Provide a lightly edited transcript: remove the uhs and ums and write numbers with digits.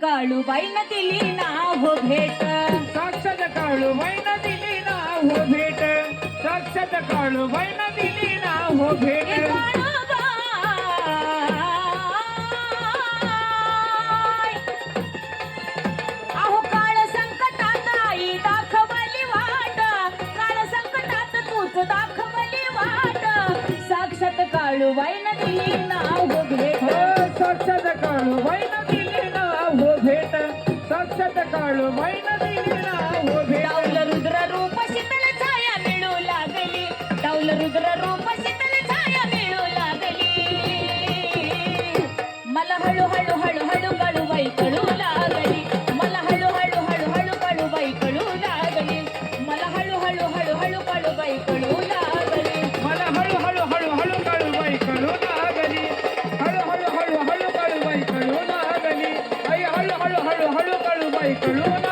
काळूबाईनं दिली ना हो भेट, साक्षात काळूबाईनं दिली ना हो भेट, साक्षात काळूबाईनं दिली ना हो भेट. हे काळूबाई, अहो काळ संकटात आई दाखवली वाट, काळ संकटात तूच दाखवली वाट, साक्षात काळूबाईनं दिली ना हो भेट. साक्षात काळूबाईनं दिली ना हो भेट, साक्षात काळूबाईनं दिली ना हो भेट. डावलं रुद्र रूप शीतल छाया मिळू लागली, डावलं रुद्र रूप शीतल छाया मिळू लागली, मला हळू हळू हळू हळू काळूबाई कळू लागली, मला हळू हळू हळू हळू काळूबाई कळू लागली, मला हळू हळू हळू हळू काळूबाई कळू लागली, मला हळू हळू हळू हळू काळूबाई कळू लागली, हळू हळू हळू हळू काळूबाई कळू लागली, आई हळू हळू हळू हळू काळूबाई कळू लागली.